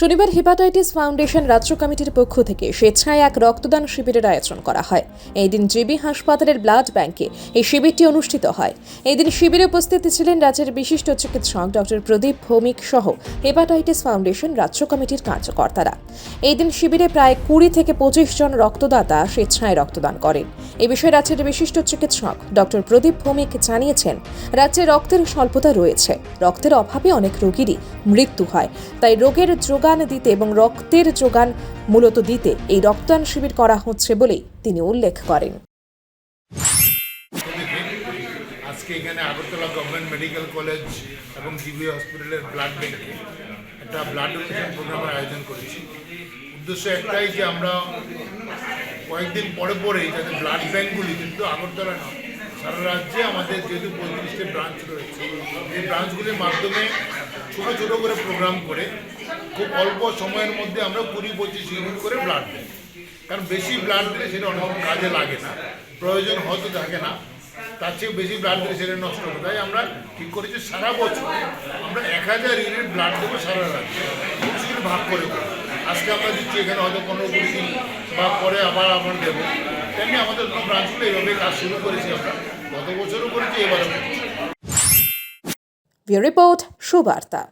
শনিবার hepatitis foundation রাজ্য কমিটির পক্ষ থেকে স্বেচ্ছায় এক রক্তদান শিবিরের আয়োজন করা হয়। এই দিন জিবি হাসপাতালের ব্লাড ব্যাংকে এই শিবিরটি অনুষ্ঠিত হয়। এই দিন শিবিরে উপস্থিত ছিলেন রাজ্যের বিশিষ্ট চিকিৎসক ডক্টর প্রদীপ ভৌমিক সহ হেপাটাইটিস ফাউন্ডেশন রাজ্য কমিটির কার্যকর্তারা। এই দিন শিবিরে প্রায় 20 থেকে 25 জন রক্তদাতা স্বেচ্ছায় রক্তদান করেন। এ বিষয়ে রাজ্যের বিশিষ্ট চিকিৎসক ডক্টর প্রদীপ ভৌমিক জানিয়েছেন, রাজ্যে রক্তের স্বল্পতা রয়েছে। রক্তের অভাবে অনেক রোগীরই মৃত্যু হয়। তাই রোগের যোগান দিতে এবং রক্তের যোগান মূলত দিতে এই রক্তদান শিবির করা হচ্ছে বলেই তিনি উল্লেখ করেন। আজকে এখানে আগরতলা গভর্নমেন্ট মেডিকেল কলেজ এবং জিবি হসপিটালের ব্লাড ব্যাংকে একটা ব্লাড ডোনেশন প্রোগ্রামের আয়োজন করেছি। উদ্দেশ্য একটাই যে আমরা কয়েকদিন পরেই যাতে ব্লাড ব্যাঙ্কগুলি, কিন্তু আগরতলা না, সারা রাজ্যে আমাদের যেহেতু 35টি ব্রাঞ্চ রয়েছে, এই ব্রাঞ্চগুলির মাধ্যমে ছোটো ছোটো করে প্রোগ্রাম করে খুব অল্প সময়ের মধ্যে আমরা 20-25 ইউনিট করে ব্লাড দিই। কারণ বেশি ব্লাড দিলে সেটা অনেক কাজে লাগে না, প্রয়োজন হয়তো থাকে না, তার চেয়ে বেশি ব্লাড দিলে সেটা নষ্ট হবে। তাই আমরা ঠিক করেছি সারা বছর আমরা 1000 ইউনিট ব্লাড দেবো সারা রাজ্যে, সেগুলো ভাগ করে দেবো। আজকে আমরা দিচ্ছি, এখানে হয়তো 15-20 দিন বা পরে আবার আমরা দেবো। তেমনি আমাদের অন্য ব্রাঞ্চগুলো এইভাবে কাজ শুরু করেছি, আমরা গত বছরও করেছি, এবারও করছি। রিপোর্ট সুবার্তা।